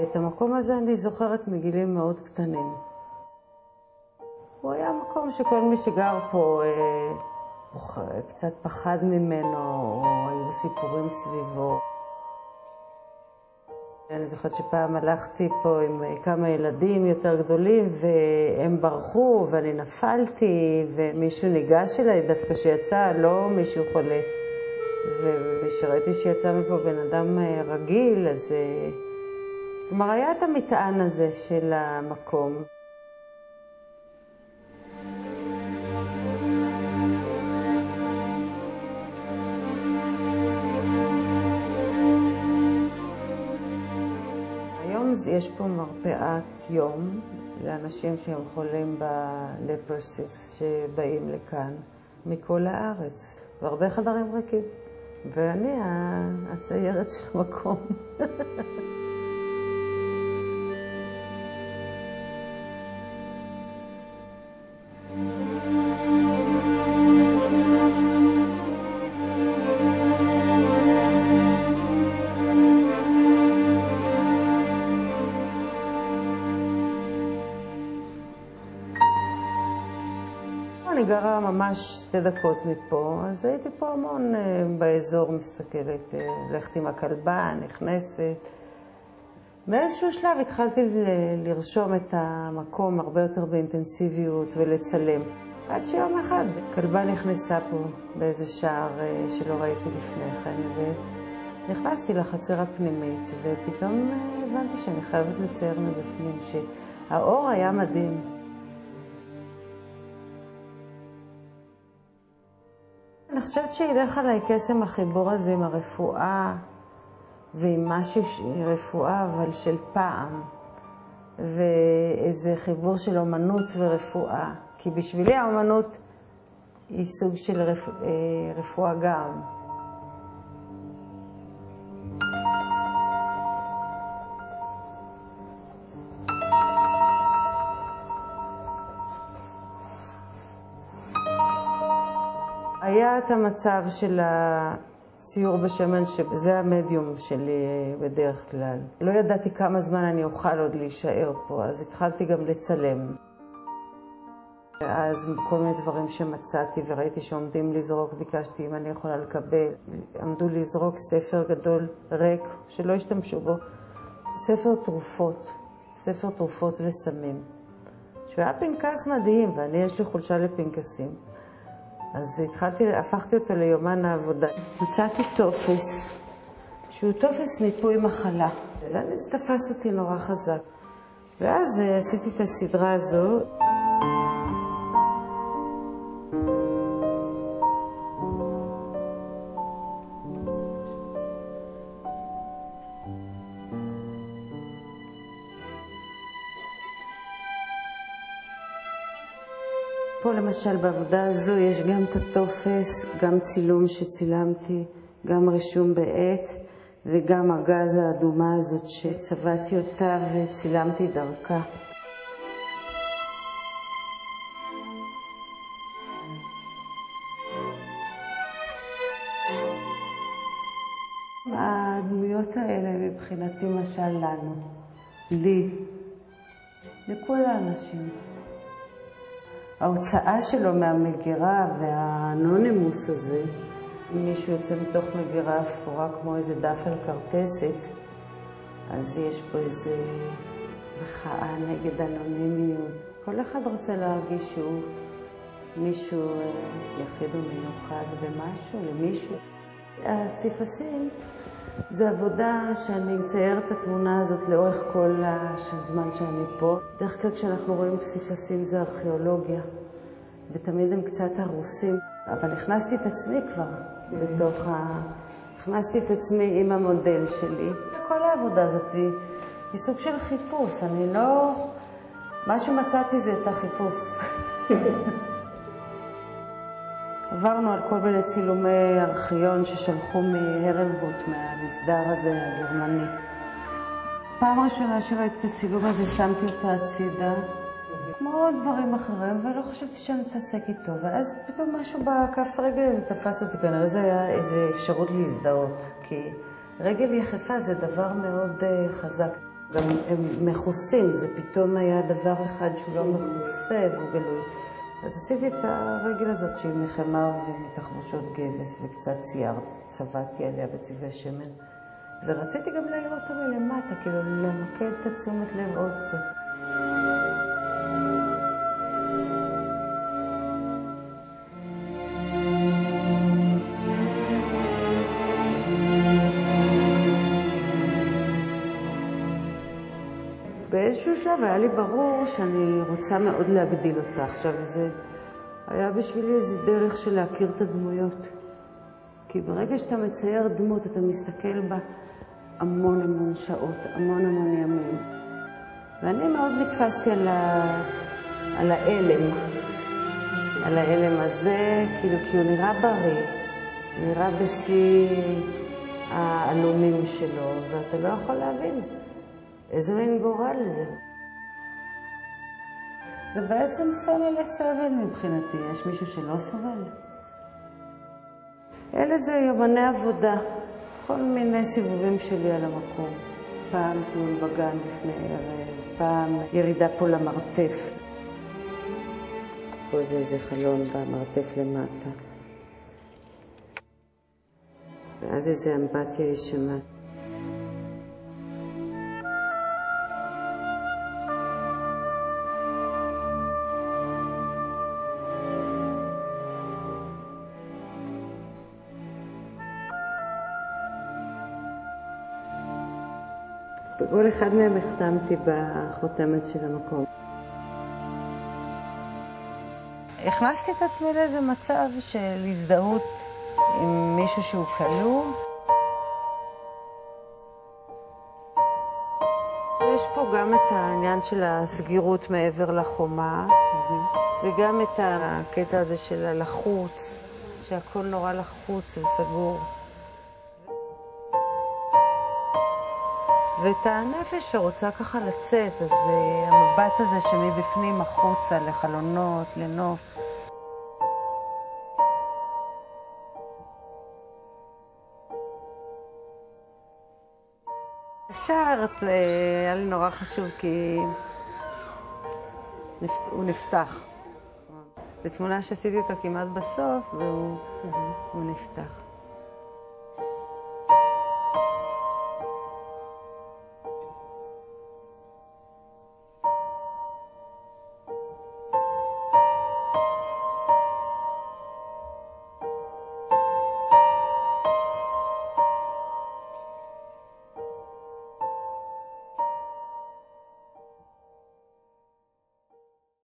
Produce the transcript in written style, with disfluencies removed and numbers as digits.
את המקום הזה אני זוכרת מגילים מאוד קטנים. הוא היה מקום שכל מי שגר פה קצת פחד ממנו, או היו סיפורים סביבו. אני זוכרת שפעם הלכתי פה עם כמה ילדים יותר גדולים, והם ברחו ואני נפלתי, ומישהו ניגש אליי דווקא שיצא, לא מישהו חולה. וכשראיתי שיצא מפה בן אדם רגיל, אז כלומר היה את המטען הזה של המקום. היום יש פה מרפאת יום לאנשים שהם חולים בלפרסיס שבאים לכאן מכל הארץ, והרבה חדרים ריקים, ואני הציירת של המקום. אני גרה ממש 2 דקות מפה, אז הייתי פה המון באזור מסתכלת, הלכתי עם הכלבה, נכנסת. באיזשהו שלב התחלתי לרשום את המקום הרבה יותר באינטנסיביות ולצלם. עד שיום אחד כלבה נכנסה פה באיזה שער שלא ראיתי לפני כן, ונכנסתי לחצר הפנימית, ופתאום הבנתי שאני חייבת לצייר מבפנים, שהאור היה מדהים. אני חושבת שילך עליי קסם החיבור הזה עם הרפואה, ועם משהו רפואה, אבל של פעם, ואיזה חיבור של אומנות ורפואה. כי בשבילי האומנות היא סוג של רפואה גם. היה את המצב של הציור בשמן, שזה המדיום שלי בדרך כלל. לא ידעתי כמה זמן אני אוכל עוד להישאר פה, אז התחלתי גם לצלם. ואז כל מיני דברים שמצאתי וראיתי שעומדים לזרוק, ביקשתי אם אני יכולה לקבל. עמדו לזרוק ספר גדול ריק, שלא השתמשו בו, ספר תרופות וסמים. שהוא היה פנקס מדהים, ואני יש לי חולשה לפנקסים. אז הפכתי אותו ליומן העבודה. מצאתי טופס, שהוא טופס מיפוי מחלה. זה תפס אותי נורא חזק. ואז עשיתי את הסדרה הזו. פה למשל בעבודה הזו יש גם את הטופס, גם צילום שצילמתי, גם רישום בעט, וגם הגז האדומה הזאת שצבעתי אותה וצילמתי דרכה. הדמויות האלה מבחינתי משל לנו, לי, לכל האנשים. ההוצאה שלו מהמגירה והאנונימוס הזה, מישהו יוצא מתוך מגירה אפורה כמו איזה דף על קרטסת, אז יש פה איזה מחאה נגד אנונימיות. כל אחד רוצה להרגיש שהוא מישהו יחיד ומיוחד במשהו, למישהו. הפסיפסים זה עבודה שאני מציירת את התמונה הזאת לאורך כל הזמן שאני פה. בדרך כלל כשאנחנו רואים פסיפסים זה ארכיאולוגיה, ותמיד הם קצת הרוסים. אבל הכנסתי את עצמי כבר בתוך הכנסתי את עצמי עם המודל שלי. כל העבודה הזאת היא סוג של חיפוש. אני לא... מה שמצאתי זה את החיפוש. עברנו על כל מיני צילומי ארכיון ששלחו מהרלבוט, מהמסדר הזה הגרמני. פעם ראשונה שראיתי את הצילום הזה, שמתי אותו הצידה, כמו דברים אחרים, ולא חשבתי שאני אתעסק איתו. ואז פתאום משהו בכף רגל הזה תפס אותי, כנראה זה היה איזו אפשרות להזדהות, כי רגל יחפה זה דבר מאוד חזק. גם הם מכוסים, זה פתאום היה דבר אחד שהוא לא מכוסה והוא גלוי. אז עשיתי את הרגל הזאת שהיא מחמר ומתחבושות גבס וקצת צבעתי עליה בצבעי שמן. ורציתי גם להעיר אותה מלמטה, כאילו למקד את תשומת לב עוד קצת. באיזשהו שלב היה לי ברור שאני רוצה מאוד להגדיל אותה. עכשיו זה היה בשבילי איזו דרך של להכיר את הדמויות. כי ברגע שאתה מצייר דמות, אתה מסתכל בה המון שעות, המון ימים. ואני מאוד נתפסתי על האלם. על האלם הזה, כאילו, כי הוא נראה בריא, נראה בשיא העלומים שלו, ואתה לא יכול להבין איזה מין גורל זה. זה בעצם סמל לסבל מבחינתי. יש מישהו שלא סובל? אלה זה יומני עבודה, כל מיני סיבובים שלי על המקום. פעם טיול בגן לפני ערב, פעם ירידה פה למרתף. פה זה איזה חלון במרתף למטה. ואז איזה אמבטיה ישנה. בכל אחד מהם החתמתי בחותמת של המקום. הכנסתי את עצמי לאיזה מצב של הזדהות עם מישהו שהוא כלוא. יש פה גם את העניין של הסגירות מעבר לחומה, וגם את הקטע הזה של הלחוץ, שהכל נורא לחוץ וסגור. ואת הנפש שרוצה ככה לצאת, אז המבט הזה שמבפנים החוצה לחלונות, לנוף. השער היה לי נורא חשוב כי הוא נפתח. זו תמונה שעשיתי אותה כמעט בסוף והוא נפתח.